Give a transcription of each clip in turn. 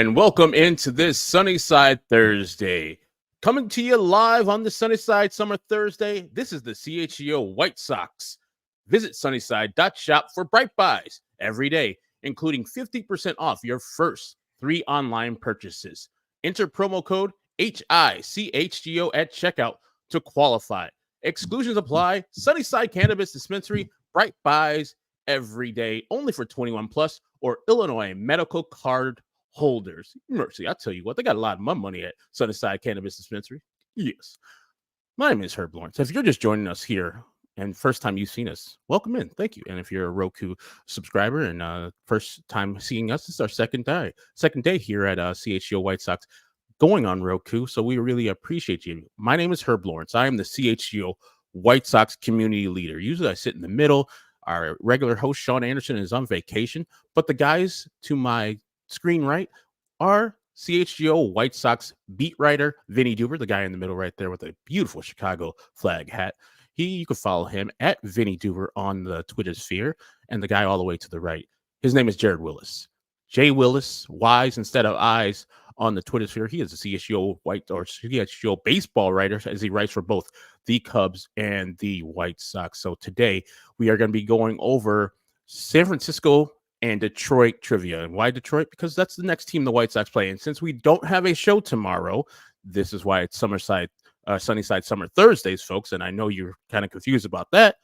and welcome into this Sunnyside Thursday. Coming to you live on the Sunnyside Summer Thursday, this is the CHGO White Sox. Visit sunnyside.shop for bright buys every day, including 50% off your first 3 online purchases. Enter promo code HICHGO at checkout to qualify. Exclusions apply. Sunnyside Cannabis Dispensary, bright buys every day, only for 21 plus or Illinois medical card holders. Mercy, I tell you what, they got a lot of my money at Sunnyside Cannabis Dispensary. Yes. My name is Herb Lawrence. If you're just joining us here and first time you've seen us, welcome in. Thank you. And if you're a Roku subscriber and first time seeing us, this is our second day here at CHGO White Sox going on Roku. So we really appreciate you. My name is Herb Lawrence. I am the CHGO White Sox community leader. Usually I sit in the middle. Our regular host, Sean Anderson, is on vacation, but the guys to my screen right are CHGO White Sox beat writer Vinnie Duber, the guy in the middle right there with a beautiful Chicago flag hat. You can follow him at Vinnie Duber on the Twitter sphere, and the guy all the way to the right, his name is Jared Wyllys. J Wyllys, Y's instead of I's on the Twitter sphere. He is a CHGO baseball writer, as he writes for both the Cubs and the White Sox. So today we are going to be going over San Francisco and Detroit trivia. And why Detroit? Because that's the next team the White Sox play. And since we don't have a show tomorrow, this is why it's Sunnyside Summer Thursdays, folks. And I know you're kind of confused about that.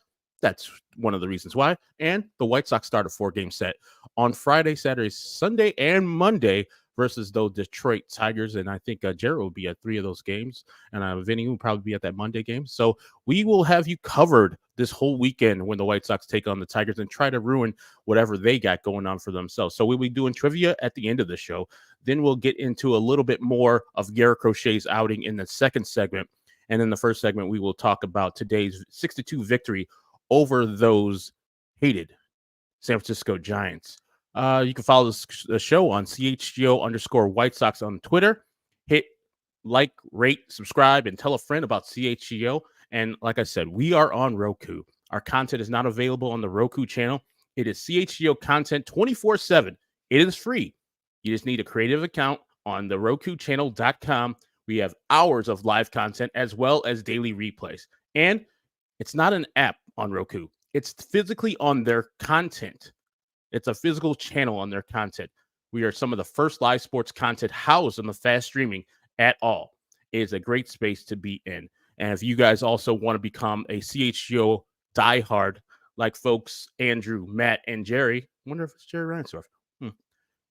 That's one of the reasons why. And the White Sox start a 4-game set on Friday, Saturday, Sunday, and Monday versus those Detroit Tigers. And I think Jared will be at 3 of those games. And Vinny will probably be at that Monday game. So we will have you covered this whole weekend when the White Sox take on the Tigers and try to ruin whatever they got going on for themselves. So we'll be doing trivia at the end of the show. Then we'll get into a little bit more of Garrett Crochet's outing in the second segment. And in the first segment, we will talk about today's 6-2 victory over those hated San Francisco Giants. You can follow the show on CHGO_White Sox on Twitter. Hit like, rate, subscribe, and tell a friend about CHGO. And like I said, we are on Roku. Our content is not available on the Roku channel. It is CHGO content 24/7. It is free. You just need a creative account on the RokuChannel.com. We have hours of live content as well as daily replays. And it's not an app on Roku. It's physically on their content. It's a physical channel on their content. We are some of the first live sports content housed on the fast streaming at all. It is a great space to be in. And if you guys also want to become a CHGO diehard, like folks Andrew, Matt, and Jerry, I wonder if it's Jerry Reinsdorf.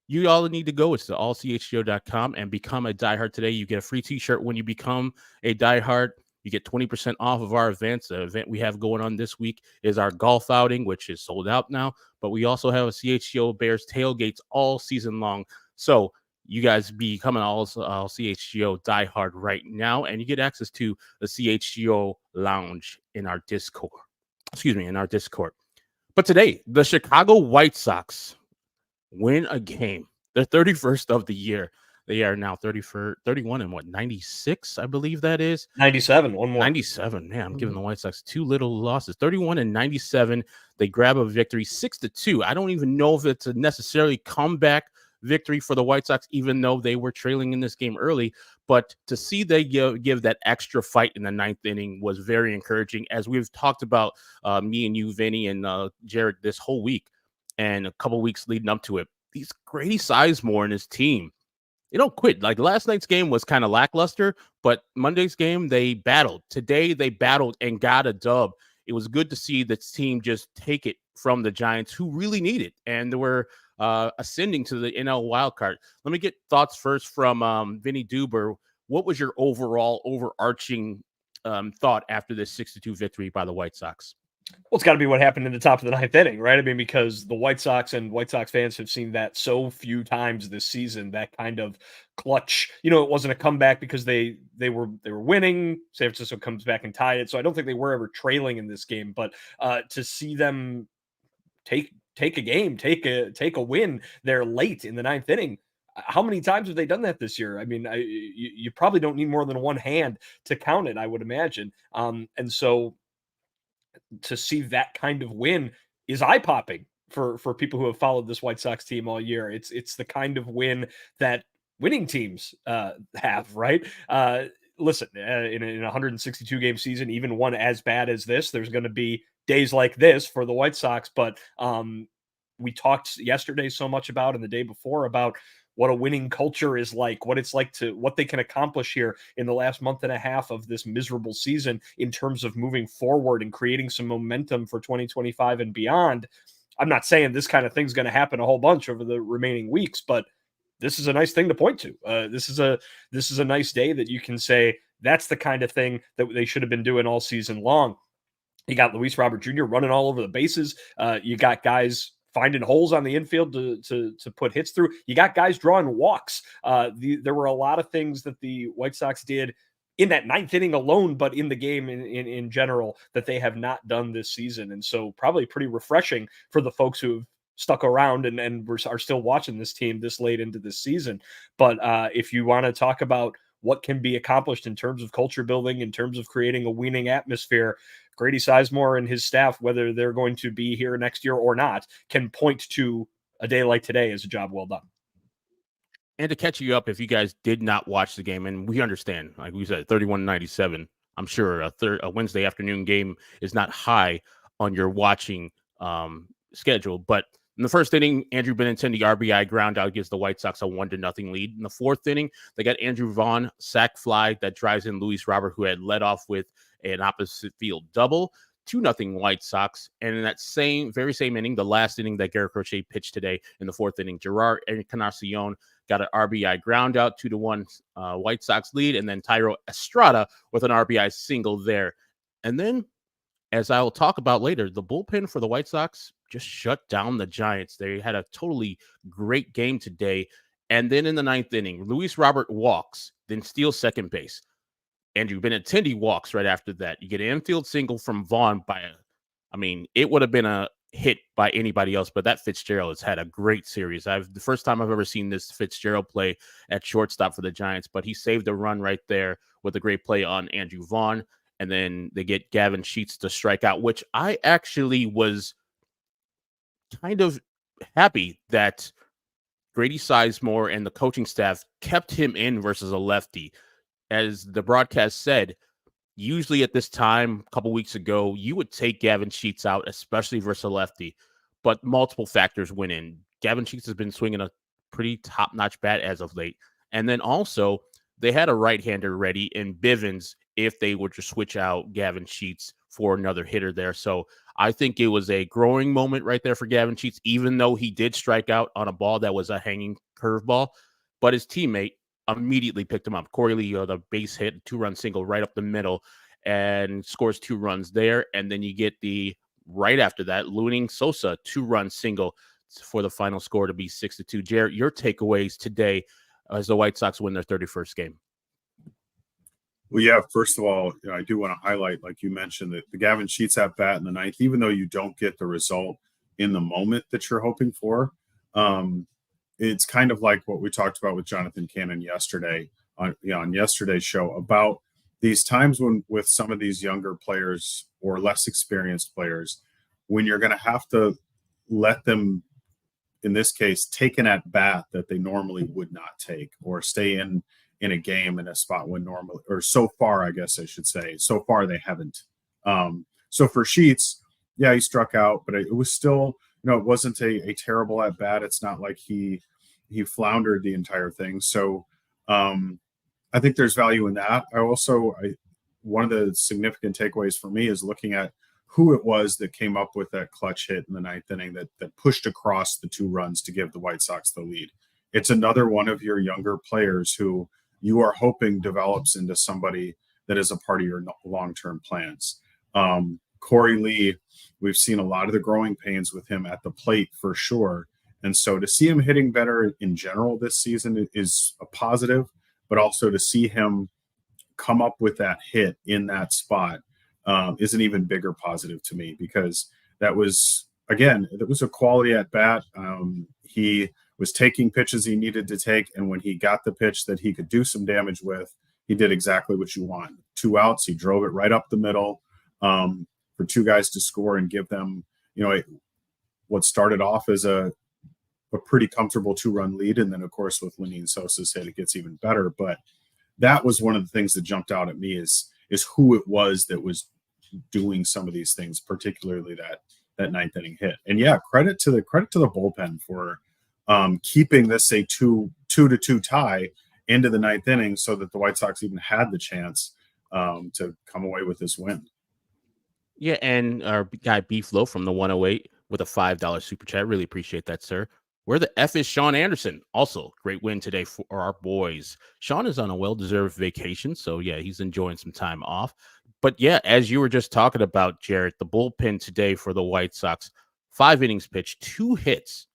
You all need to go. It's to allchgo.com and become a diehard today. You get a free t-shirt when you become a diehard. You get 20% off of our events. The event we have going on this week is our golf outing, which is sold out now. But we also have a CHGO Bears tailgates all season long. So you guys become an all CHGO diehard right now, and you get access to the CHGO lounge in our Discord. But today, the Chicago White Sox win a game. They're 31st of the year. They are now 31 and 96, I believe that is. 97, one more. 97. Man, I'm giving the White Sox 2 little losses. 31 and 97. They grab a victory 6-2. I don't even know if it's a necessarily comeback victory for the White Sox, even though they were trailing in this game early. But to see they give that extra fight in the 9th inning was very encouraging. As we've talked about, me and you, Vinny, and Jared this whole week and a couple weeks leading up to it, these Grady Sizemore and his team, they don't quit. Like last night's game was kind of lackluster, but Monday's game, they battled. Today, they battled and got a dub. It was good to see this team just take it from the Giants, who really need it. And they were ascending to the NL wildcard. Let me get thoughts first from Vinnie Duber. What was your overall overarching thought after this 6-2 victory by the White Sox? Well, it's got to be what happened in the top of the 9th inning, right? I mean, because the White Sox and White Sox fans have seen that so few times this season, that kind of clutch. You know, it wasn't a comeback because they were winning. San Francisco comes back and tied it. So I don't think they were ever trailing in this game. But to see them take a game, take a win there late in the 9th inning, how many times have they done that this year? I mean, you probably don't need more than one hand to count it, I would imagine. And so to see that kind of win is eye-popping for people who have followed this White Sox team all year. It's the kind of win that winning teams have, right? Listen, in a 162 game season, even one as bad as this, there's going to be days like this for the White Sox. But we talked yesterday so much about, and the day before, about what a winning culture is like, what it's like to what they can accomplish here in the last month and a half of this miserable season in terms of moving forward and creating some momentum for 2025 and beyond. I'm not saying this kind of thing's going to happen a whole bunch over the remaining weeks, but this is a nice thing to point to. This is a nice day that you can say that's the kind of thing that they should have been doing all season long. You got Luis Robert Jr. running all over the bases. You got guys finding holes on the infield to put hits through. You got guys drawing walks. There were a lot of things that the White Sox did in that ninth inning alone, but in the game in general, that they have not done this season. And so probably pretty refreshing for the folks who have stuck around and are still watching this team this late into this season. But if you want to talk about what can be accomplished in terms of culture building, in terms of creating a winning atmosphere, Grady Sizemore and his staff, whether they're going to be here next year or not, can point to a day like today as a job well done. And to catch you up, if you guys did not watch the game, and we understand, like we said, 31-97, I'm sure a Wednesday afternoon game is not high on your watching schedule. But in the first inning, Andrew Benintendi RBI ground out gives the White Sox a 1-0 lead. In the fourth inning, they got Andrew Vaughn sac fly that drives in Luis Robert, who had led off with an opposite field double. 2-0 White Sox. And in that very same inning, the last inning that Garrett Crochet pitched today in the fourth inning, Gerard Encarnacion got an RBI ground out, 2-1 White Sox lead. And then Thairo Estrada with an RBI single there. And then, as I will talk about later, the bullpen for the White Sox just shut down the Giants. They had a totally great game today. And then in the ninth inning, Luis Robert walks, then steals second base. Andrew Benintendi walks right after that. You get an infield single from Vaughn it would have been a hit by anybody else, but that Fitzgerald has had a great series. The first time I've ever seen this Fitzgerald play at shortstop for the Giants, but he saved a run right there with a great play on Andrew Vaughn. And then they get Gavin Sheets to strike out, which I actually was kind of happy that Grady Sizemore and the coaching staff kept him in versus a lefty. As the broadcast said, usually at this time, a couple weeks ago, you would take Gavin Sheets out, especially versus a lefty. But multiple factors went in. Gavin Sheets has been swinging a pretty top-notch bat as of late. And then also, they had a right-hander ready in Bivens if they were to switch out Gavin Sheets for another hitter there. So I think it was a growing moment right there for Gavin Sheets, even though he did strike out on a ball that was a hanging curveball. But his teammate immediately picked him up. Corey Leo, the base hit, 2-run single right up the middle, and scores 2 runs there. And then you get right after that, Luning Sosa, 2-run single for the final score to be 6-2. Jarrett, your takeaways today as the White Sox win their 31st game? Well, yeah, first of all, I do want to highlight, like you mentioned, that the Gavin Sheets at bat in the ninth, even though you don't get the result in the moment that you're hoping for, it's kind of like what we talked about with Jonathan Cannon yesterday on yesterday's show about these times when with some of these younger players or less experienced players, when you're going to have to let them, in this case, take an at bat that they normally would not take, or stay in a game in a spot when normally, or so far, I guess I should say, so far they haven't. So for Sheets, yeah, he struck out, but it was still, it wasn't a terrible at bat. It's not like he floundered the entire thing. So I think there's value in that. One of the significant takeaways for me is looking at who it was that came up with that clutch hit in the ninth inning that pushed across the 2 runs to give the White Sox the lead. It's another one of your younger players who you are hoping develops into somebody that is a part of your long-term plans. Corey Lee, we've seen a lot of the growing pains with him at the plate for sure. And so to see him hitting better in general this season is a positive, but also to see him come up with that hit in that spot is an even bigger positive to me, because that was a quality at bat. He was taking pitches he needed to take, and when he got the pitch that he could do some damage with, he did exactly what you want. 2 outs, he drove it right up the middle for 2 guys to score and give them, what started off as a pretty comfortable 2-run lead. And then, of course, with Lenny and Sosa's hit, it gets even better. But that was one of the things that jumped out at me is who it was that was doing some of these things, particularly that ninth inning hit. And yeah, credit to the bullpen for keeping this a 2-2 tie into the ninth inning, so that the White Sox even had the chance to come away with this win. Yeah, and our guy Beef Low from the 108 with a $5 super chat. Really appreciate that, sir. Where the F is Sean Anderson? Also, great win today for our boys. Sean is on a well-deserved vacation, so yeah, he's enjoying some time off. But yeah, as you were just talking about, Jarrett, the bullpen today for the White Sox, 5 innings pitched, 2 hits,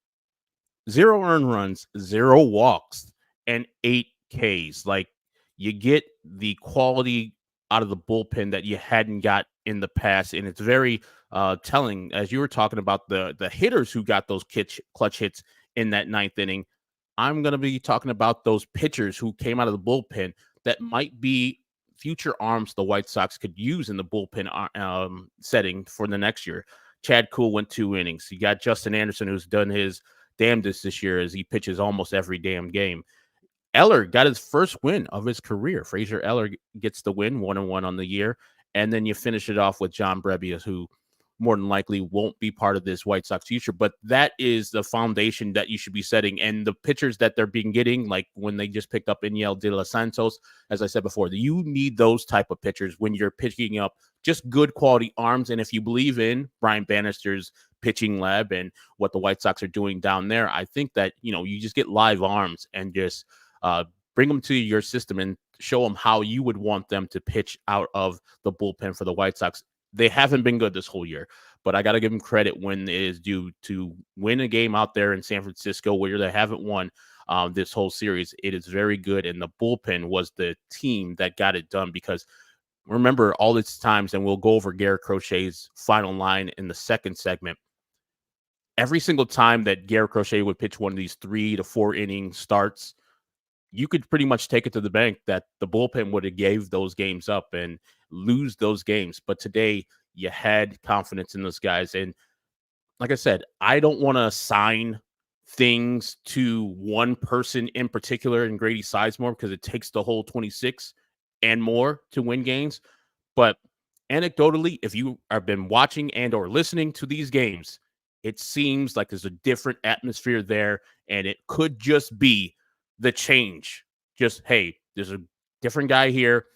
0 earned runs, 0 walks, and 8 Ks. Like, you get the quality out of the bullpen that you hadn't got in the past, and it's very telling. As you were talking about the hitters who got those clutch hits in that ninth inning, I'm going to be talking about those pitchers who came out of the bullpen that might be future arms the White Sox could use in the bullpen setting for the next year. Chad Kuhl went 2 innings. You got Justin Anderson, who's done his damnedest this year as he pitches almost every damn game. Eller got his first win of his career. Fraser Eller gets the win, 1-1 on the year. And then you finish it off with John Brebbia, who more than likely won't be part of this White Sox future. But that is the foundation that you should be setting. And the pitchers that they're getting, like when they just picked up Iniel De Los Santos, as I said before, you need those type of pitchers when you're picking up just good quality arms. And if you believe in Brian Bannister's pitching lab and what the White Sox are doing down there, I think that, you just get live arms and just bring them to your system and show them how you would want them to pitch out of the bullpen for the White Sox. They haven't been good this whole year, but I got to give them credit when it is due to win a game out there in San Francisco where they haven't won this whole series. It is very good, and the bullpen was the team that got it done, because remember all these times, and we'll go over Garrett Crochet's final line in the second segment, every single time that Garrett Crochet would pitch one of these 3 to 4 inning starts, you could pretty much take it to the bank that the bullpen would have gave those games up and lose those games. But today you had confidence in those guys. And like I said, I don't want to assign things to one person in particular in Grady Sizemore, because it takes the whole 26 and more to win games. But anecdotally, if you have been watching and or listening to these games, it seems like there's a different atmosphere there, and it could just be the change. Just, hey, there's a different guy here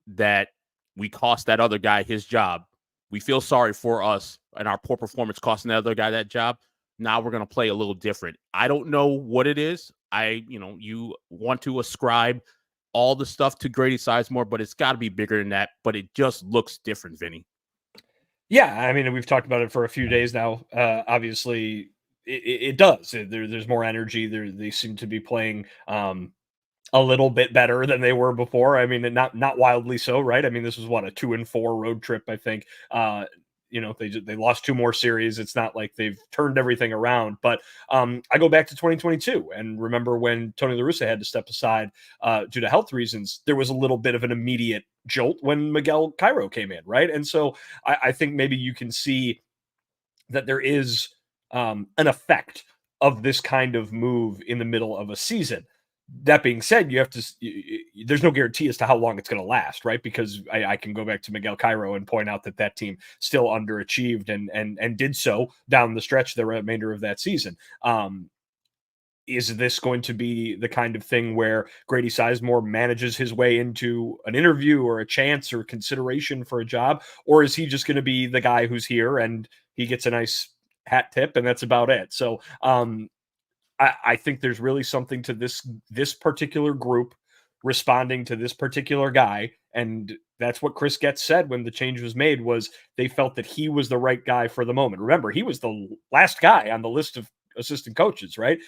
that we cost that other guy his job. We feel sorry for us and our poor performance costing that other guy that job. Now we're going to play a little different. I don't know what it is. You want to ascribe all the stuff to Grady Sizemore, but it's got to be bigger than that. But it just looks different, Vinny. Yeah, I mean, we've talked about it for a few days now. Obviously, it does. There's more energy. They seem to be playing a little bit better than they were before. I mean, not wildly so, right? I mean, this was what, a 2-4 road trip, I think. They lost 2 more series. It's not like they've turned everything around. But I go back to 2022 and remember when Tony La Russa had to step aside due to health reasons. There was a little bit of an immediate jolt when Miguel Cairo came in, right? And so I think maybe you can see that there is an effect of this kind of move in the middle of a season. That being said, there's no guarantee as to how long it's going to last, right? Because I can go back to Miguel Cairo and point out that team still underachieved and did so down the stretch the remainder of that season. Is this going to be the kind of thing where Grady Sizemore manages his way into an interview or a chance or consideration for a job? Or is he just going to be the guy who's here and he gets a nice hat tip and that's about it? So, I think there's really something to this particular group responding to this particular guy. And that's what Chris Getz said when the change was made, was they felt that he was the right guy for the moment. Remember, he was the last guy on the list of assistant coaches, right?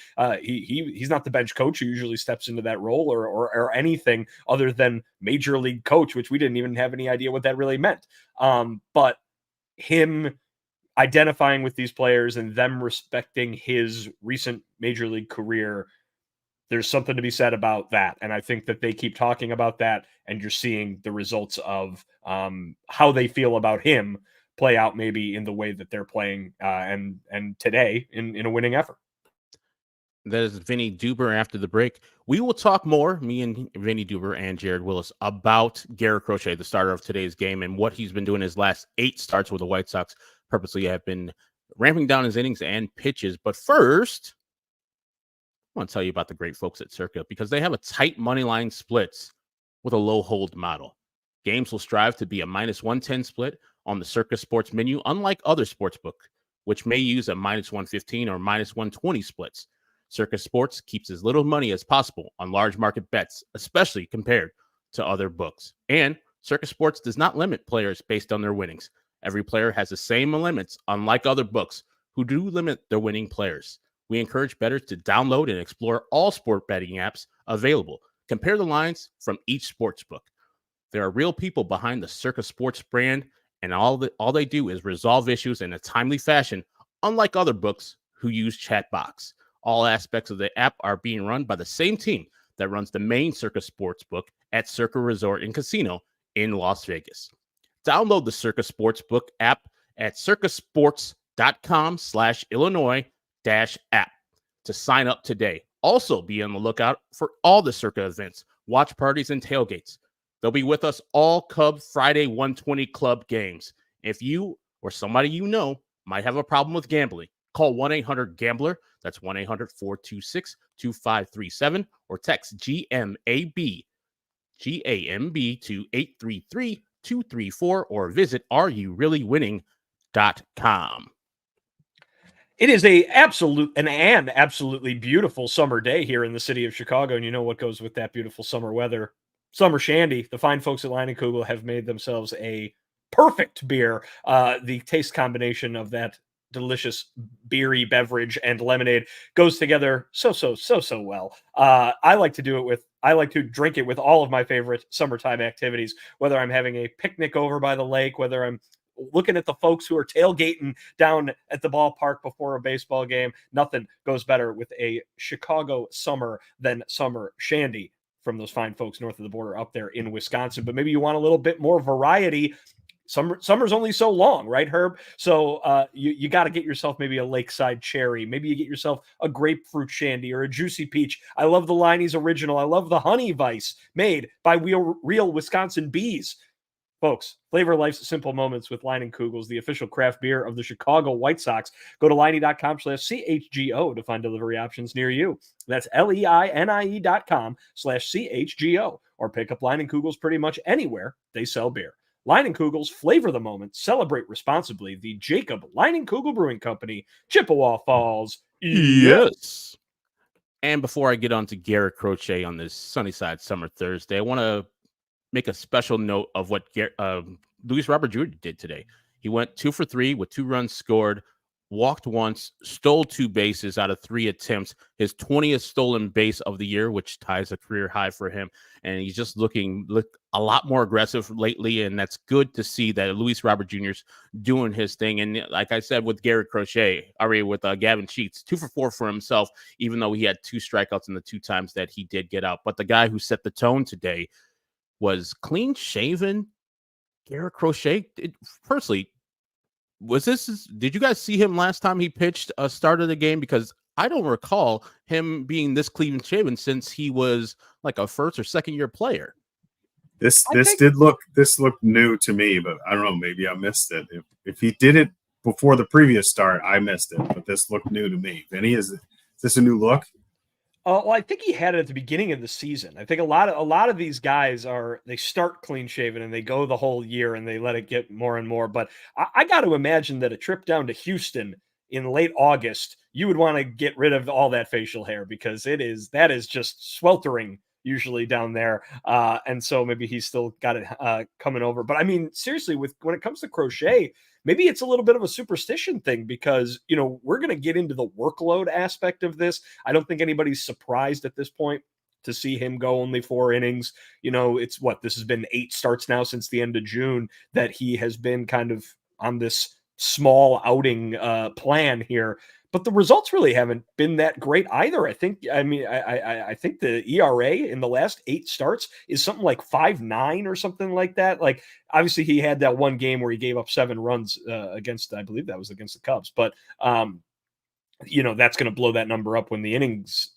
He's not the bench coach who usually steps into that role or anything other than major league coach, which we didn't even have any idea what that really meant. But him identifying with these players and them respecting his recent major league career, there's something to be said about that. And I think that they keep talking about that, and you're seeing the results of how they feel about him play out maybe in the way that they're playing and today in a winning effort. That is Vinnie Duber. After the break, we will talk more, me and Vinnie Duber and Jared Wyllys, about Garrett Crochet, the starter of today's game, and what he's been doing his last 8 starts with the White Sox. Purposely have been ramping down his innings and pitches. But first, I want to tell you about the great folks at Circa, because they have a tight money line splits with a low hold model. Games will strive to be a -110 split on the Circa Sports menu, unlike other sportsbook, which may use a -115 or -120 splits. Circa Sports keeps as little money as possible on large market bets, especially compared to other books. And Circa Sports does not limit players based on their winnings. Every player has the same limits, unlike other books who do limit their winning players. We encourage bettors to download and explore all sport betting apps available. Compare the lines from each sports book. There are real people behind the Circa Sports brand, and all they do is resolve issues in a timely fashion, unlike other books who use chat box. All aspects of the app are being run by the same team that runs the main Circa Sportsbook at Circa Resort and Casino in Las Vegas. Download the Circa Sportsbook app at circasports.com/Illinois-app to sign up today. Also be on the lookout for all the Circa events, watch parties, and tailgates. They'll be with us all Cub Friday 120 Club games. If you or somebody you know might have a problem with gambling, call 1-800-GAMBLER. That's 1-800-426-2537, or text GAMB to 833-234, or visit areyoureallywinning.com. It is an absolutely beautiful summer day here in the city of Chicago, and you know what goes with that beautiful summer weather? Summer shandy. The fine folks at Leinenkugel have made themselves a perfect beer. The taste combination of that delicious beery beverage and lemonade goes together so well. I like to drink it with all of my favorite summertime activities, whether I'm having a picnic over by the lake, whether I'm looking at the folks who are tailgating down at the ballpark before a baseball game. Nothing goes better with a Chicago summer than summer shandy from those fine folks north of the border up there in Wisconsin. But maybe you want a little bit more variety. Summer's only so long, right, Herb? So you got to get yourself maybe a lakeside cherry. Maybe you get yourself a grapefruit shandy or a juicy peach. I love the Liney's Original. I love the Honey Vice made by real Wisconsin bees. Folks, flavor life's simple moments with Leinenkugel's, the official craft beer of the Chicago White Sox. Go to Liney.com/CHGO to find delivery options near you. That's LEINIE.com/CHGO, or pick up Leinenkugel's pretty much anywhere they sell beer. Leinenkugel's, flavor the moment, celebrate responsibly. The Jacob Leinenkugel Brewing Company, Chippewa Falls. Yes. And before I get on to Garrett Crochet on this Sunnyside Summer Thursday, I want to make a special note of what Luis Robert Jr. did today. He went 2 for 3 with 2 runs scored, walked once, stole 2 bases out of 3 attempts, his 20th stolen base of the year, which ties a career high for him. And he's just look a lot more aggressive lately, and that's good to see that Luis Robert Jr.'s doing his thing. And like I said with Garrett Crochet, with Gavin Sheets, 2 for 4 for himself, even though he had 2 strikeouts in the 2 times that he did get out. But the guy who set the tone today was clean shaven Garrett Crochet. Personally, did you guys see him last time he pitched a start of the game? Because I don't recall him being this clean shaven since he was like a first or second year player. This looked new to me, but I don't know, maybe I missed it. If he did it before the previous start, I missed it, but this looked new to me. Vinny, is this a new look? Well, I think he had it at the beginning of the season. I think a lot of these guys they start clean shaven and they go the whole year and they let it get more and more. But I got to imagine that a trip down to Houston in late August, you would want to get rid of all that facial hair, because that is just sweltering usually down there. And so maybe he's still got it coming over. But I mean, seriously, when it comes to Crochet, maybe it's a little bit of a superstition thing, because, we're going to get into the workload aspect of this. I don't think anybody's surprised at this point to see him go only 4 innings. This has been 8 starts now since the end of June that he has been kind of on this small outing plan here. But the results really haven't been that great either. I think the ERA in the last 8 starts is something like 5.9 or something like that. Like, obviously he had that one game where he gave up 7 runs against, I believe that was against the Cubs. But that's going to blow that number up when the innings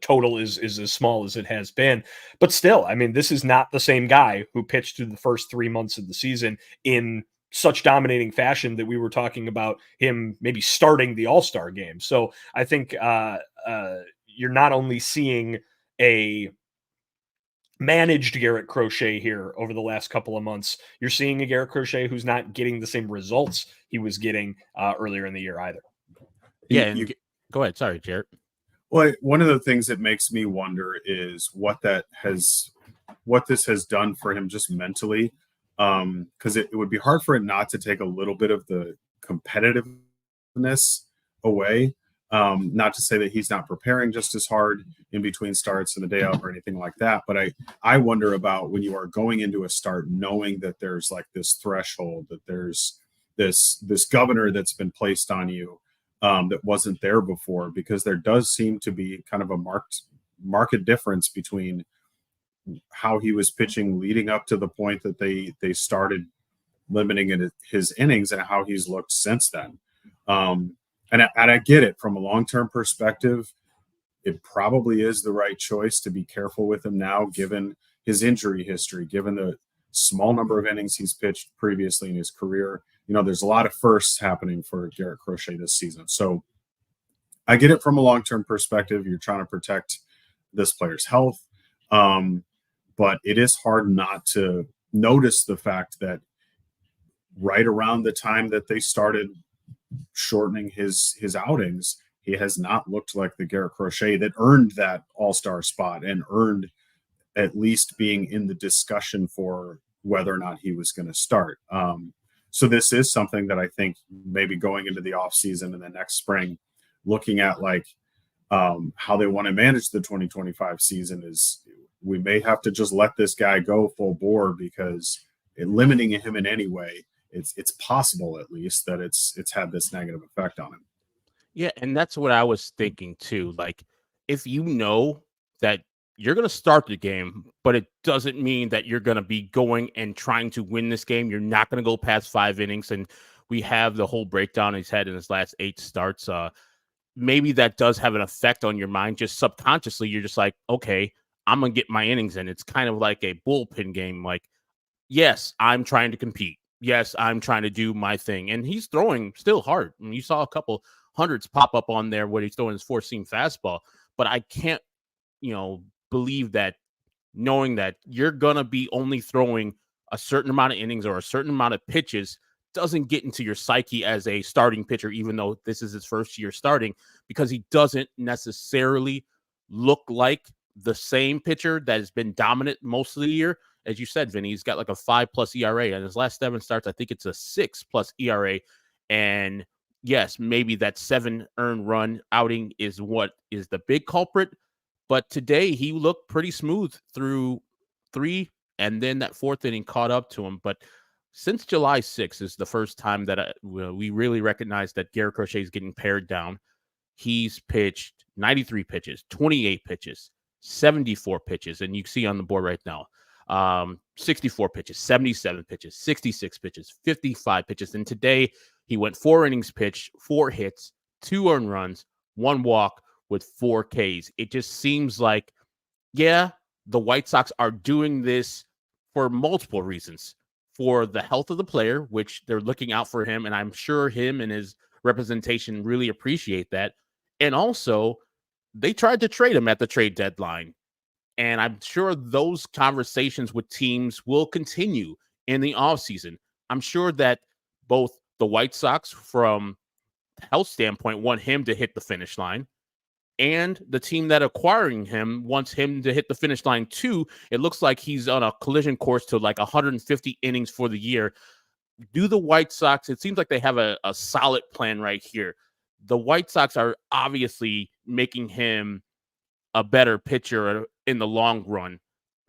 total is as small as it has been. But still, I mean, this is not the same guy who pitched through the first 3 months of the season in such dominating fashion that we were talking about him maybe starting the All-Star game. So I think you're not only seeing a managed Garrett Crochet here over the last couple of months, you're seeing a Garrett Crochet who's not getting the same results he was getting earlier in the year either. Yeah, and go ahead. Sorry, Jared. Well, one of the things that makes me wonder is what this has done for him just mentally, because it would be hard for it not to take a little bit of the competitiveness away. Not to say that he's not preparing just as hard in between starts and the day out or anything like that, but I wonder about when you are going into a start knowing that there's like this threshold, that there's this governor that's been placed on you that wasn't there before, because there does seem to be kind of a marked difference between how he was pitching leading up to the point that they started limiting his innings and how he's looked since then. And I get it from a long-term perspective. It probably is the right choice to be careful with him now, given his injury history, given the small number of innings he's pitched previously in his career. There's a lot of firsts happening for Garrett Crochet this season. So I get it from a long-term perspective. You're trying to protect this player's health. But it is hard not to notice the fact that right around the time that they started shortening his outings, he has not looked like the Garrett Crochet that earned that all-star spot and earned at least being in the discussion for whether or not he was going to start. So this is something that I think maybe going into the off season and the next spring, looking at how they want to manage the 2025 season, is we may have to just let this guy go full bore, because limiting him in any way, it's possible at least that it's had this negative effect on him. Yeah, and that's what I was thinking too. Like, if you know that you're going to start the game, but it doesn't mean that you're going to be going and trying to win this game. You're not going to go past 5 innings. And we have the whole breakdown he's had in his last 8 starts. Maybe that does have an effect on your mind. Just subconsciously, you're just like, okay, I'm going to get my innings in. It's kind of like a bullpen game. Like, yes, I'm trying to compete. Yes, I'm trying to do my thing. And he's throwing still hard. I mean, you saw a couple hundreds pop up on there when he's throwing his 4-seam fastball. But I can't, believe that, knowing that you're going to be only throwing a certain amount of innings or a certain amount of pitches doesn't get into your psyche as a starting pitcher, even though this is his first year starting, because he doesn't necessarily look like the same pitcher that has been dominant most of the year. As you said, Vinny, he's got like a 5+ ERA, and his last 7 starts, I think it's a 6+ ERA. And yes, maybe that 7 earned run outing is what is the big culprit. But today he looked pretty smooth through 3, and then that 4th inning caught up to him. But since July 6th is the first time that we really recognize that Garrett Crochet is getting pared down. He's pitched 93 pitches, 28 pitches, 74 pitches, and you see on the board right now, 64 pitches, 77 pitches, 66 pitches, 55 pitches. And today he went 4 innings pitched, 4 hits, 2 earned runs, 1 walk, with 4 Ks. It just seems like, yeah, the White Sox are doing this for multiple reasons. For the health of the player, which they're looking out for him, and I'm sure him and his representation really appreciate that. And also, they tried to trade him at the trade deadline. And I'm sure those conversations with teams will continue in the offseason. I'm sure that both the White Sox, from a health standpoint, want him to hit the finish line, and the team that acquiring him wants him to hit the finish line too. It looks like he's on a collision course to like 150 innings for the year. Do the White Sox, it seems like they have a solid plan right here. The White Sox are obviously making him a better pitcher in the long run.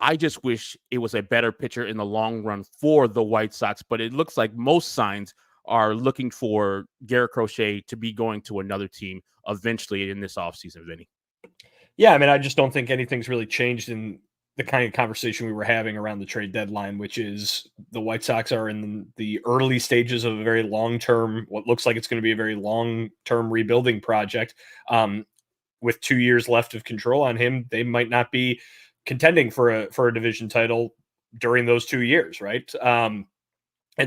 I just wish it was a better pitcher in the long run for the White Sox, but it looks like most signs are looking for Garrett Crochet to be going to another team eventually in this offseason, Vinny. Yeah, I mean, I just don't think anything's really changed in the kind of conversation we were having around the trade deadline, which is the White Sox are in the early stages of a very long-term, what looks like it's going to be a very long-term rebuilding project. With 2 years left of control on him, they might not be contending for a division title during those 2 years, right? And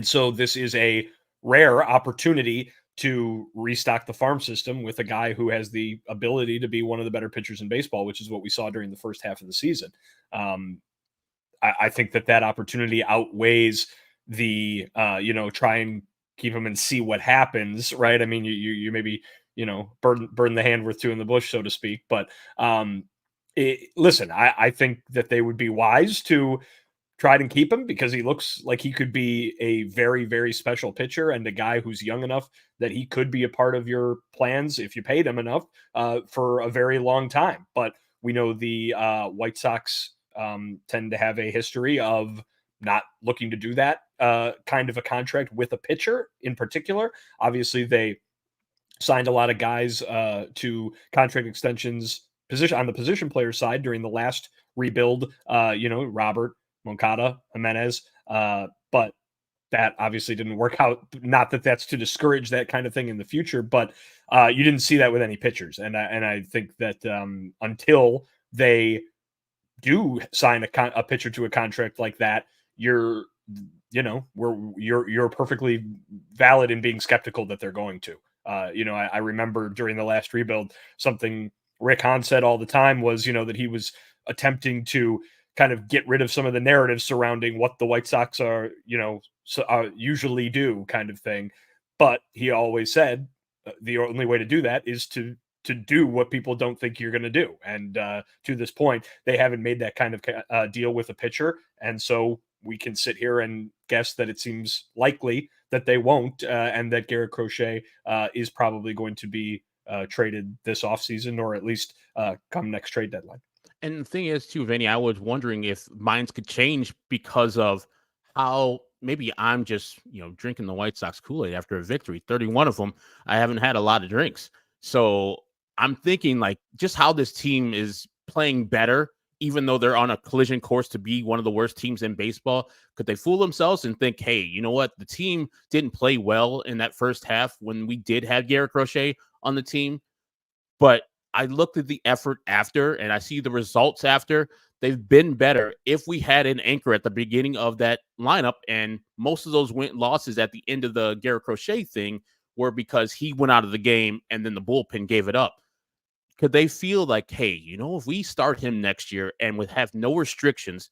so this is a rare opportunity to restock the farm system with a guy who has the ability to be one of the better pitchers in baseball, which is what we saw during the first half of the season. I think that opportunity outweighs the, try and keep him and see what happens, right? I mean, you maybe, burn the hand worth two in the bush, so to speak. But listen, I think that they would be wise to try and keep him because he looks like he could be a very, very special pitcher and a guy who's young enough that he could be a part of your plans if you paid him enough for a very long time. But we know the White Sox tend to have a history of not looking to do that kind of a contract with a pitcher in particular. Obviously, they signed a lot of guys to contract extensions on the position player side during the last rebuild, Robert, Moncada, Jimenez, but that obviously didn't work out. Not that that's to discourage that kind of thing in the future, but you didn't see that with any pitchers. And I think that until they do sign a pitcher to a contract like that, you're perfectly valid in being skeptical that they're going to. I remember during the last rebuild, something Rick Hahn said all the time was, that he was attempting to kind of get rid of some of the narratives surrounding what the White Sox are, usually do kind of thing. But he always said the only way to do that is to do what people don't think you're going to do. And to this point, they haven't made that kind of deal with a pitcher. And so we can sit here and guess that it seems likely that they won't, and that Garrett Crochet is probably going to be traded this offseason, or at least come next trade deadline. And the thing is, too, Vinny, I was wondering if minds could change because of how maybe I'm just, drinking the White Sox Kool-Aid after a victory. 31 of them, I haven't had a lot of drinks. So I'm thinking like just how this team is playing better, even though they're on a collision course to be one of the worst teams in baseball. Could they fool themselves and think, hey, you know what? The team didn't play well in that first half when we did have Garrett Crochet on the team. But I looked at the effort after and I see the results after. They've been better if we had an anchor at the beginning of that lineup. And most of those losses at the end of the Garrett Crochet thing were because he went out of the game and then the bullpen gave it up. Could they feel like, hey, if we start him next year and would have no restrictions,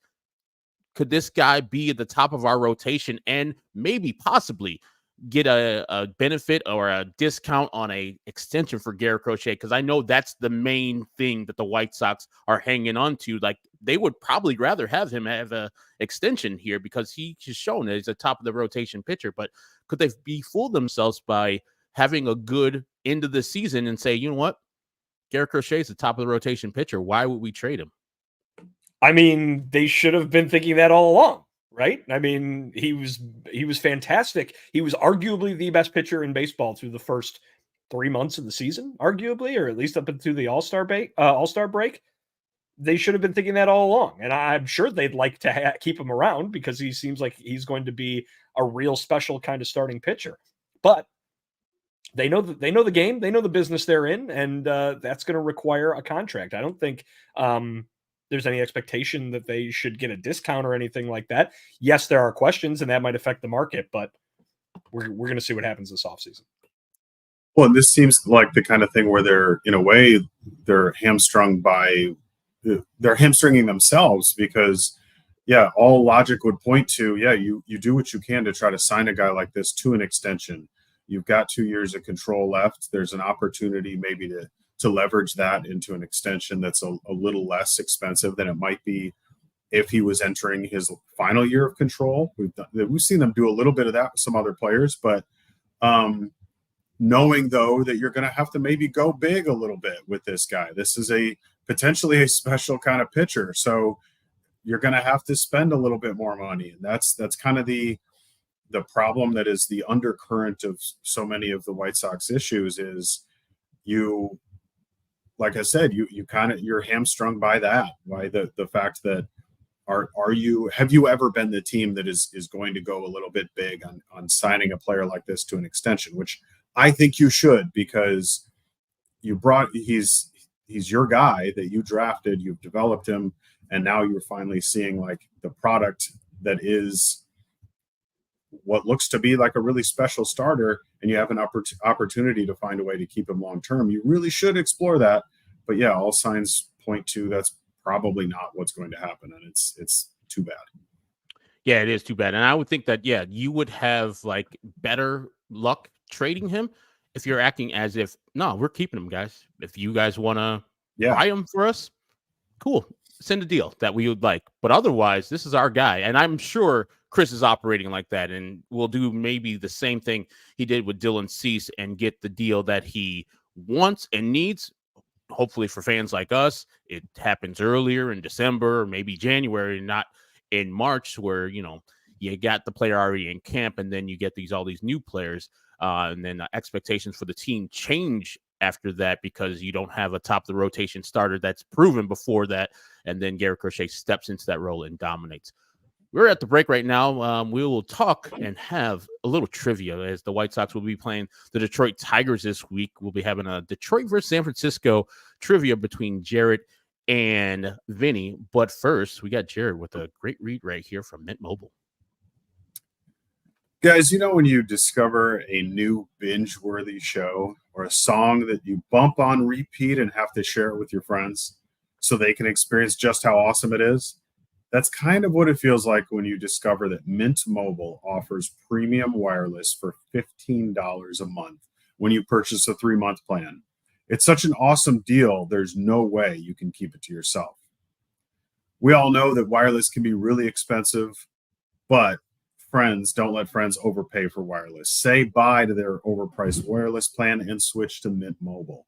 could this guy be at the top of our rotation and maybe possibly get a benefit or a discount on a extension for Garrett Crochet? Because I know that's the main thing that the White Sox are hanging on to. Like they would probably rather have him have a extension here because he has shown that he's a top of the rotation pitcher. But could they be fooled themselves by having a good end of the season and say, you know what? Garrett Crochet is the top of the rotation pitcher. Why would we trade him? I mean, they should have been thinking that all along, right? I mean, he was fantastic. He was arguably the best pitcher in baseball through the first 3 months of the season, arguably, or at least up into the All-Star break. They should have been thinking that all along, and I'm sure they'd like to keep him around because he seems like he's going to be a real special kind of starting pitcher. But they know the game, they know the business they're in, and that's going to require a contract. I don't think there's any expectation that they should get a discount or anything like that. Yes, there are questions, and that might affect the market, but we're going to see what happens this offseason. Well, and this seems like the kind of thing where they're, in a way, they're hamstringing themselves because, yeah, all logic would point to, yeah, you do what you can to try to sign a guy like this to an extension. You've got 2 years of control left. There's an opportunity maybe to leverage that into an extension that's a little less expensive than it might be if he was entering his final year of control. We've seen them do a little bit of that with some other players, but knowing though that you're going to have to maybe go big a little bit with this guy. This is potentially a special kind of pitcher, so you're going to have to spend a little bit more money, and that's kind of the problem that is the undercurrent of so many of the White Sox issues is like I said, you're hamstrung by that, by the fact that have you ever been the team that is going to go a little bit big on signing a player like this to an extension, which I think you should, because he's your guy that you drafted, you've developed him, and now you're finally seeing like the product that is what looks to be like a really special starter, and you have an opportunity to find a way to keep him long term. You really should explore that. But yeah, all signs point to that's probably not what's going to happen, and it's too bad. Yeah, it is too bad. And I would think that, yeah, you would have like better luck trading him if you're acting as if, no, we're keeping him, guys. If you guys want to buy him for us, cool, send a deal that we would like. But otherwise, this is our guy. And I'm sure Chris is operating like that, and will do maybe the same thing he did with Dylan Cease and get the deal that he wants and needs. Hopefully for fans like us, it happens earlier in December or maybe January, not in March, where, you know, you got the player already in camp and then you get all these new players, and then expectations for the team change after that because you don't have a top of the rotation starter that's proven before that, and then Garrett Crochet steps into that role and dominates. We're at the break right now. We will talk and have a little trivia as the White Sox will be playing the Detroit Tigers this week. We'll be having a Detroit versus San Francisco trivia between Jared and Vinny. But first, we got Jared with a great read right here from Mint Mobile. Guys, you know when you discover a new binge-worthy show or a song that you bump on repeat and have to share it with your friends so they can experience just how awesome it is? That's kind of what it feels like when you discover that Mint Mobile offers premium wireless for $15 a month when you purchase a 3-month plan. It's such an awesome deal, there's no way you can keep it to yourself. We all know that wireless can be really expensive, but friends, don't let friends overpay for wireless. Say bye to their overpriced wireless plan and switch to Mint Mobile.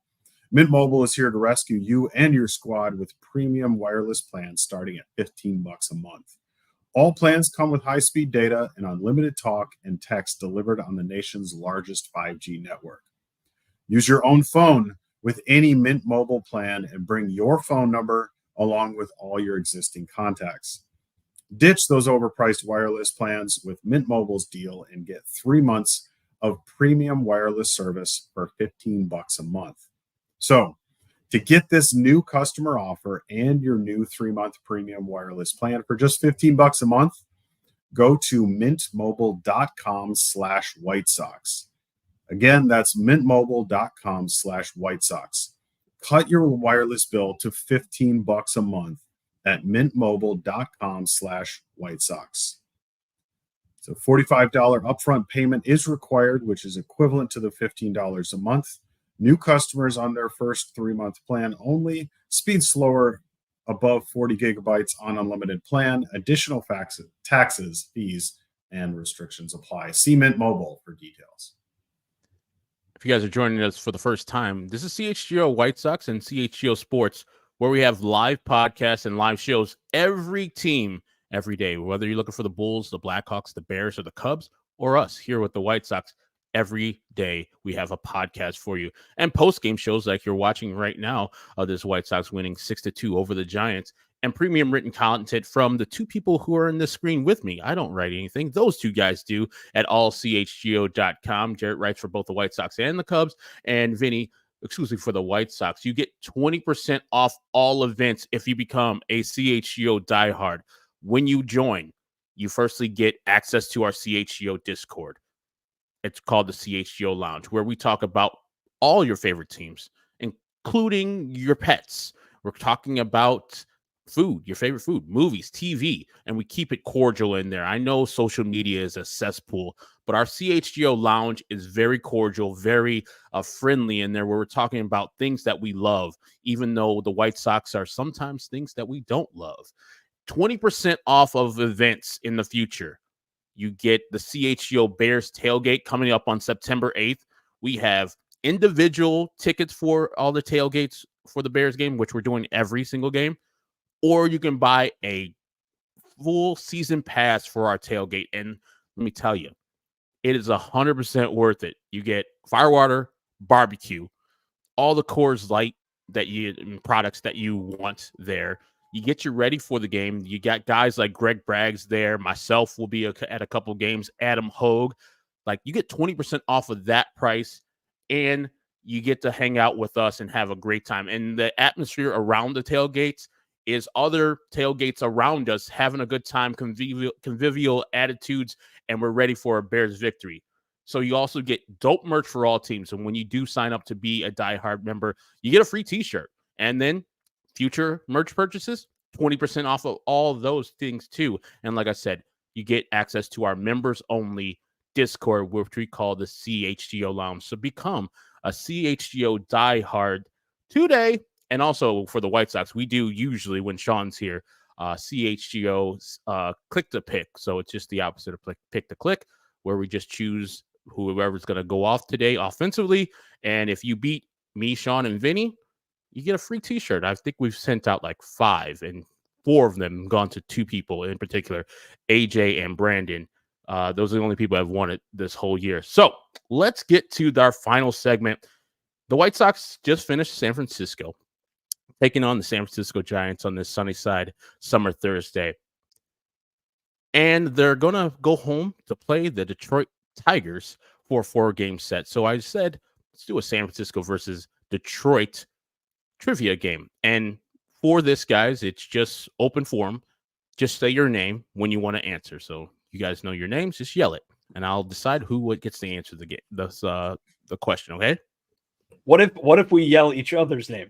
Mint Mobile is here to rescue you and your squad with premium wireless plans starting at $15 a month. All plans come with high-speed data and unlimited talk and text delivered on the nation's largest 5G network. Use your own phone with any Mint Mobile plan and bring your phone number along with all your existing contacts. Ditch those overpriced wireless plans with Mint Mobile's deal and get 3 months of premium wireless service for $15 a month. So, to get this new customer offer and your new 3-month premium wireless plan for just $15 a month, go to mintmobile.com/White Sox. Again, that's mintmobile.com/White Sox. Cut your wireless bill to $15 a month at mintmobile.com/White Sox. So $45 upfront payment is required, which is equivalent to the $15 a month. New customers on their first 3-month plan only. Speed slower above 40 gigabytes on unlimited plan. Additional taxes, fees, and restrictions apply. See Mint Mobile for details. If you guys are joining us for the first time, this is CHGO White Sox and CHGO Sports, where we have live podcasts and live shows every team every day, whether you're looking for the Bulls, the Blackhawks, the Bears, or the Cubs, or us here with the White Sox. Every day we have a podcast for you, and post-game shows like you're watching right now of this White Sox winning 6-2 over the Giants, and premium written content from the two people who are in the screen with me. I don't write anything. Those two guys do at ALLCITY.com. Jared writes for both the White Sox and the Cubs, and Vinny exclusively for the White Sox. You get 20% off all events if you become a CHGO diehard. When you join, you firstly get access to our CHGO Discord. It's called the CHGO Lounge, where we talk about all your favorite teams, including your pets. We're talking about food, your favorite food, movies, TV, and we keep it cordial in there. I know social media is a cesspool, but our CHGO Lounge is very cordial, very friendly in there, where we're talking about things that we love, even though the White Sox are sometimes things that we don't love. 20% off of events in the future. You get the CHGO Bears tailgate coming up on September 8th. We have individual tickets for all the tailgates for the Bears game, which we're doing every single game. Or you can buy a full season pass for our tailgate. And let me tell you, it is 100% worth it. You get firewater, barbecue, all the Coors Light products that you want there. You get you ready for the game. You got guys like Greg Braggs there. Myself will be at a couple games. Adam Hogue. Like, you get 20% off of that price, and you get to hang out with us and have a great time. And the atmosphere around the tailgates is other tailgates around us having a good time, convivial attitudes, and we're ready for a Bears victory. So you also get dope merch for all teams. And when you do sign up to be a diehard member, you get a free t-shirt. And then future merch purchases, 20% off of all of those things too. And like I said, you get access to our members only Discord, which we call the CHGO Lounge. So become a CHGO diehard today. And also for the White Sox, we do usually, when Sean's here, CHGO click to pick. So it's just the opposite of pick to click, where we just choose whoever's going to go off today offensively. And if you beat me, Sean, and Vinny, you get a free t-shirt. I think we've sent out like 5, and 4 of them gone to 2 people in particular, AJ and Brandon. Those are the only people I've won it this whole year. So let's get to our final segment. The White Sox just finished San Francisco, taking on the San Francisco Giants on this sunny side summer Thursday. And they're going to go home to play the Detroit Tigers for a 4-game set. So I said, let's do a San Francisco versus Detroit trivia game. And for this, guys, it's just open forum. Just say your name when you want to answer. So you guys know your names, just yell it, and I'll decide who gets to answer the question, okay? What if we yell each other's name?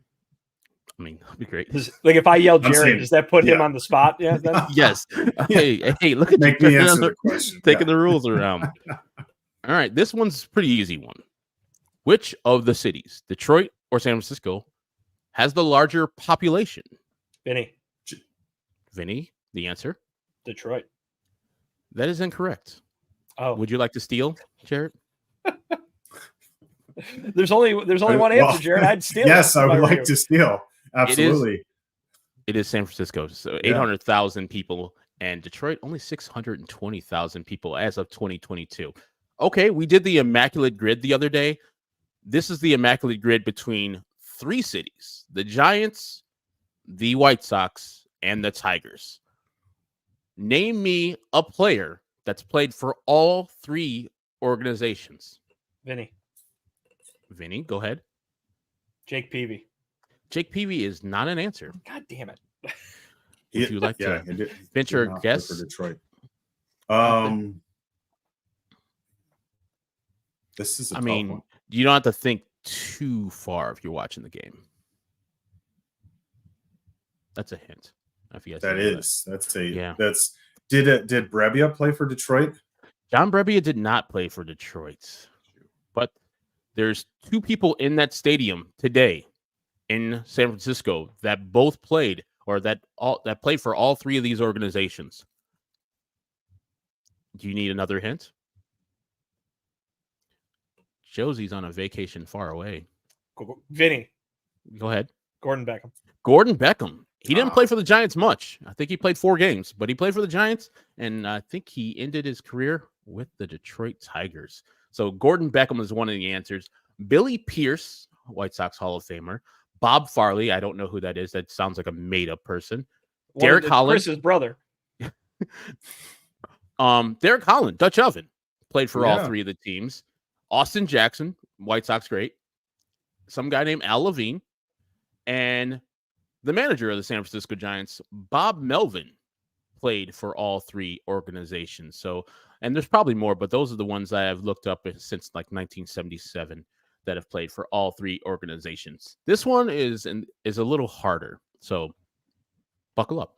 I mean, that'd be great. Like, if I yell Jared, does that put him on the spot? Yeah. Then? Yes. Hey, look at Make me answer the question. Taking the rules around. All right, this one's a pretty easy one. Which of the cities, Detroit or San Francisco, has the larger population? Vinny, the answer? Detroit. That is incorrect. Oh, would you like to steal, Jared? There's only one answer, Jared. I'd steal. Yes, I would like to steal. Absolutely. It is San Francisco. So 800,000 people, and Detroit only 620,000 people as of 2022. Okay, we did the Immaculate Grid the other day. This is the Immaculate Grid between 3 cities: the Giants, the White Sox, and the Tigers. Name me a player that's played for all 3 organizations. Vinny, go ahead. Jake Peavy. Jake Peavy is not an answer. God damn it. Would you like to venture a guess? For Detroit. This is a tough one. You don't have to think too far if you're watching the game. That's a hint. If you guys did Brebbia play for Detroit? John Brebbia did not play for Detroit, but there's 2 people in that stadium today in San Francisco that both played, or that played for all 3 of these organizations. Do you need another hint? Josie's on a vacation far away. Vinny, go ahead. Gordon Beckham. He didn't play for the Giants much. I think he played 4 games, but he played for the Giants, and I think he ended his career with the Detroit Tigers. So Gordon Beckham is one of the answers. Billy Pierce, White Sox Hall of Famer. Bob Farley, I don't know who that is. That sounds like a made-up person. Derek Holland. Chris's brother. Derek Holland, Dutch Oven, played for all 3 of the teams. Austin Jackson, White Sox great. Some guy named Al Levine. And the manager of the San Francisco Giants, Bob Melvin, played for all 3 organizations. So, and there's probably more, but those are the ones that I've looked up since like 1977 that have played for all 3 organizations. This one is a little harder, so buckle up.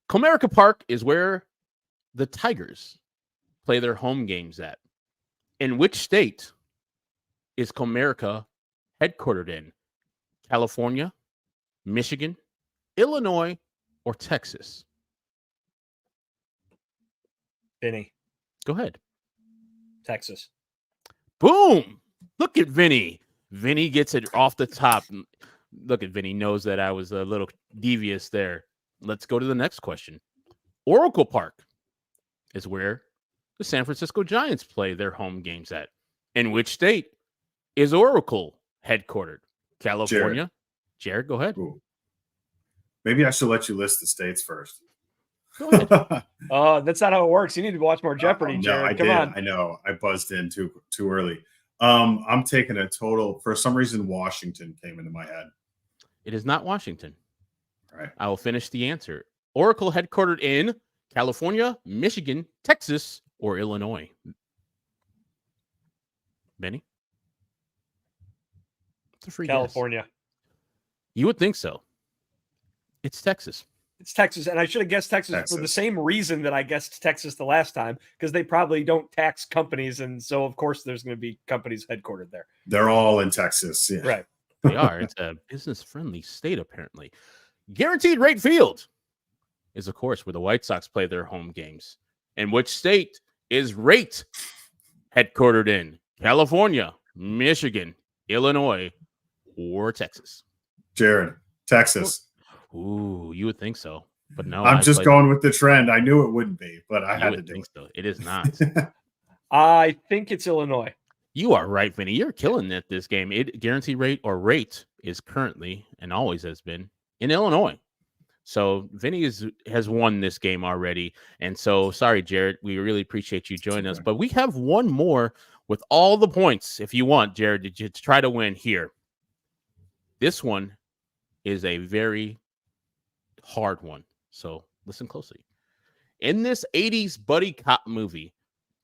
Comerica Park is where the Tigers play their home games at. In which state is Comerica headquartered in? California, Michigan, Illinois, or Texas? Vinny. Go ahead. Texas. Boom! Look at Vinny. Vinny gets it off the top. Look at Vinny. Knows that I was a little devious there. Let's go to the next question. Oracle Park is where the San Francisco Giants play their home games at. In which state is Oracle headquartered? California. Jared, go ahead. Ooh. Maybe I should let you list the states first. Go ahead. That's not how it works. You need to watch more Jeopardy, Jared. Come on. I know. I buzzed in too early. I'm taking a total. For some reason, Washington came into my head. It is not Washington. All right. I will finish the answer. Oracle headquartered in California, Michigan, Texas, or Illinois. Benny? It's a free California. guess. You would think so. It's Texas. It's Texas, and I should have guessed Texas for the same reason that I guessed Texas the last time, because they probably don't tax companies, and so of course there's going to be companies headquartered there. They're all in Texas, yeah. Right? They are. It's a business-friendly state, apparently. Guaranteed Rate Field is, of course, where the White Sox play their home games. And which state is Rate headquartered in? California, Michigan, Illinois, or Texas? Jared, Texas. Ooh, you would think so, but no. I'm just going with the trend. I knew it wouldn't be, but I had to do it. So. It is not. I think it's Illinois. You are right, Vinny. You're killing it this game. Guaranteed rate or rate is currently and always has been in Illinois. So Vinny has won this game already. And so sorry, Jared. We really appreciate you joining us. But we have one more with all the points. If you want, Jared, to try to win here. This one is a very hard one. So listen closely. In this 80s buddy cop movie,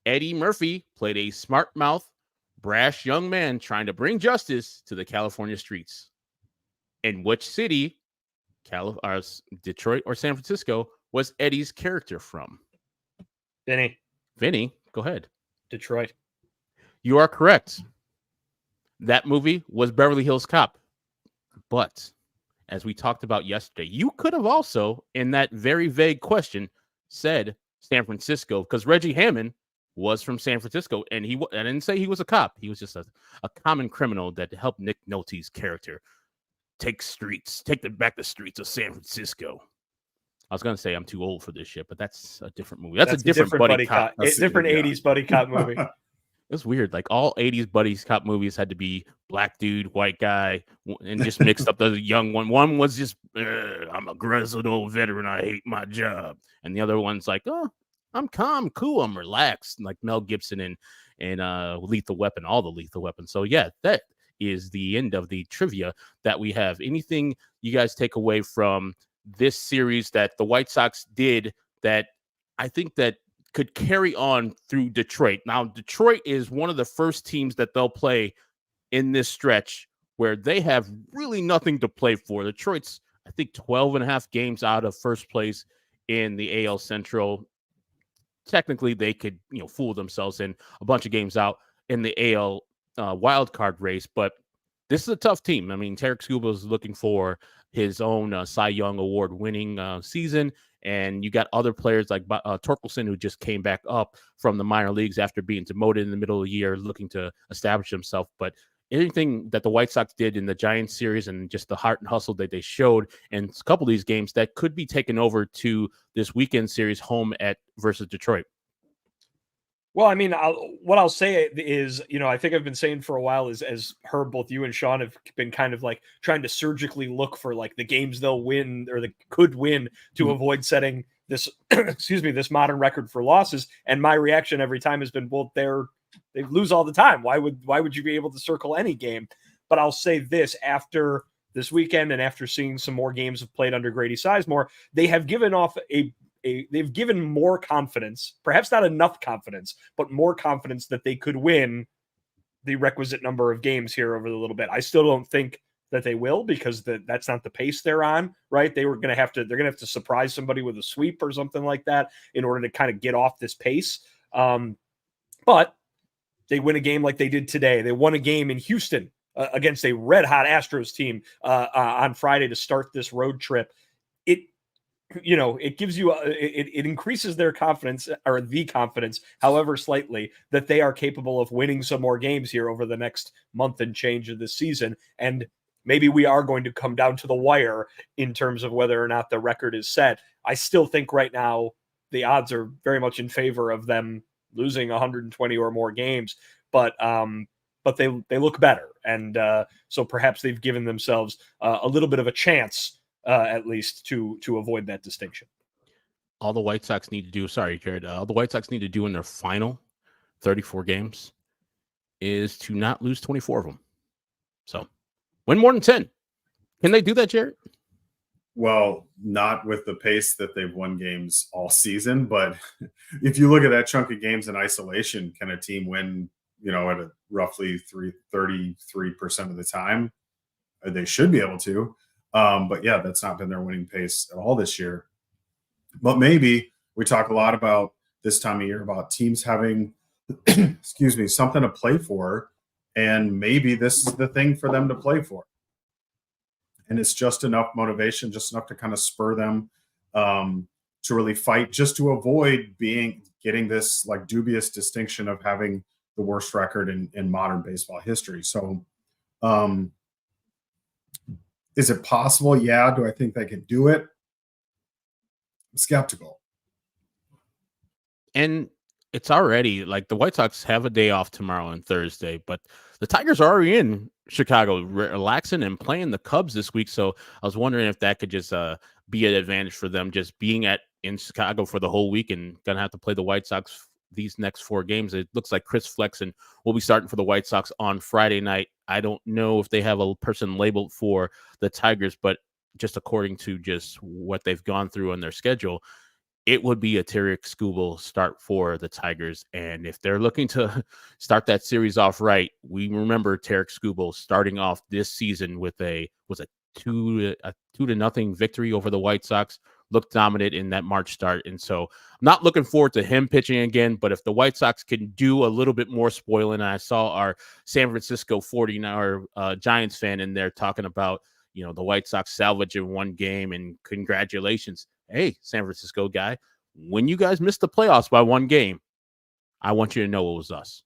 Eddie Murphy played a smart-mouthed, brash young man trying to bring justice to the California streets. In which city, Detroit or San Francisco, was Eddie's character from? Vinny, go ahead. Detroit. You are correct. That movie was Beverly Hills Cop. But as we talked about yesterday, you could have also, in that very vague question, said San Francisco, because Reggie Hammond was from San Francisco, and I didn't say he was a cop. He was just a common criminal that helped Nick Nolte's character take back the streets of San Francisco. I was going to say I'm too old for this shit, but that's a different movie. That's a different buddy cop. Different 80s buddy cop movie. It's weird. Like all 80s buddies cop movies had to be black dude, white guy, and just mixed up the young one. One was just, I'm a grizzled old veteran. I hate my job. And the other one's like, oh, I'm calm, cool, I'm relaxed. Like Mel Gibson and Lethal Weapon, all the Lethal Weapons. So yeah, that is the end of the trivia that we have. Anything you guys take away from this series that the White Sox did that I think that could carry on through Detroit? Now, Detroit is one of the first teams that they'll play in this stretch where they have really nothing to play for. Detroit's, I think, 12 and a half games out of first place in the AL Central. Technically, they could, fool themselves in a bunch of games out in the AL wild card race, but this is a tough team. I mean, Tarek Skubal is looking for his own Cy Young Award winning season. And you got other players like Torkelson, who just came back up from the minor leagues after being demoted in the middle of the year, looking to establish himself. But anything that the White Sox did in the Giants series and just the heart and hustle that they showed in a couple of these games that could be taken over to this weekend series home versus Detroit. Well, I mean, what I'll say is, I think I've been saying for a while is, as Herb, both you and Sean have been kind of like trying to surgically look for like the games they'll win or they could win to avoid setting this, this modern record for losses. And my reaction every time has been, well, they lose all the time. Why would you be able to circle any game? But I'll say this: after this weekend and after seeing some more games have played under Grady Sizemore, they have given off they've given more confidence, perhaps not enough confidence, but more confidence that they could win the requisite number of games here over the little bit. I still don't think that they will, because that's not the pace they're on, right? They're going to have to surprise somebody with a sweep or something like that in order to kind of get off this pace. But they win a game like they did today. They won a game in Houston against a red hot Astros team on Friday to start this road trip. It gives you it increases their confidence, or the confidence, however slightly, that they are capable of winning some more games here over the next month and change of the season. And maybe we are going to come down to the wire in terms of whether or not the record is set. I still think right now the odds are very much in favor of them losing 120 or more games, but they look better. And so perhaps they've given themselves a little bit of a chance at least to avoid that distinction. All the White Sox need to do, sorry, Jared, all the White Sox need to do in their final 34 games is to not lose 24 of them. So win more than 10. Can they do that, Jared? Well, not with the pace that they've won games all season, but if you look at that chunk of games in isolation, can a team win, at a roughly 33% of the time? They should be able to. But yeah, that's not been their winning pace at all this year. But maybe we talk a lot about this time of year about teams having, something to play for. And maybe this is the thing for them to play for. And it's just enough motivation, just enough to kind of spur them to really fight, just to avoid getting this like dubious distinction of having the worst record in modern baseball history. So is it possible? Yeah. Do I think they can do it? I'm skeptical. And it's already like the White Sox have a day off tomorrow and Thursday, but the Tigers are already in Chicago, relaxing and playing the Cubs this week. So I was wondering if that could just be an advantage for them, just being in Chicago for the whole week and gonna have to play the White Sox these next 4 games. It looks like Chris Flexen will be starting for the White Sox on Friday night. I don't know if they have a person labeled for the Tigers, but just according to just what they've gone through on their schedule, it would be a Tarek Skubal start for the Tigers. And if they're looking to start that series off right, we remember Tarek Skubal starting off this season with a 2-0 victory over the White Sox, looked dominant in that March start. And so I'm not looking forward to him pitching again, but if the White Sox can do a little bit more spoiling, I saw our San Francisco 49er Giants fan in there talking about, the White Sox salvage in 1 game and congratulations. Hey, San Francisco guy, when you guys missed the playoffs by 1 game, I want you to know it was us.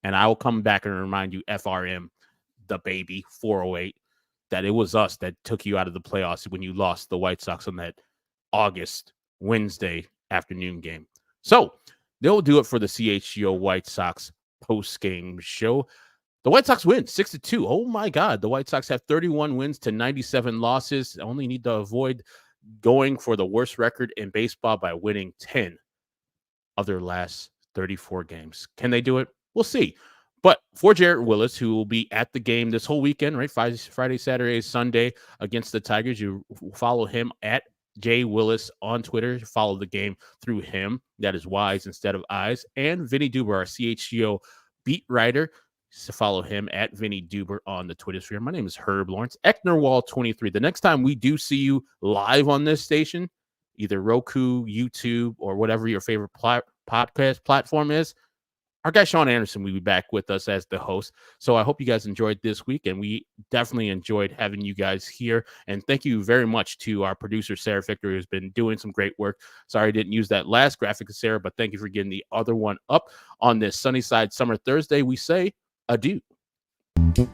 And I will come back and remind you, FRM, the baby, 408, that it was us that took you out of the playoffs when you lost the White Sox on that August Wednesday afternoon game. So they'll do it for the CHGO White Sox post-game show. The White Sox win 6-2. Oh, my God. The White Sox have 31 wins to 97 losses. Only need to avoid going for the worst record in baseball by winning 10 of their last 34 games. Can they do it? We'll see. But for Jared Wyllys, who will be at the game this whole weekend, right? Friday, Saturday, Sunday against the Tigers, you follow him at J Wyllys on Twitter. Follow the game through him. That is Y's instead of I's. And Vinnie Duber, our CHGO beat writer. So follow him at Vinnie Duber on the Twitter sphere. My name is Herb Lawrence, Ecknerwall23. The next time we do see you live on this station, either Roku, YouTube, or whatever your favorite podcast platform is, our guy Sean Anderson will be back with us as the host. So I hope you guys enjoyed this week, and we definitely enjoyed having you guys here. And thank you very much to our producer, Sarah Victor, who's been doing some great work. Sorry I didn't use that last graphic of Sarah, but thank you for getting the other one up on this Sunnyside Summer Thursday. We say adieu. We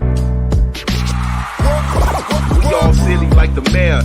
all silly like the mayor.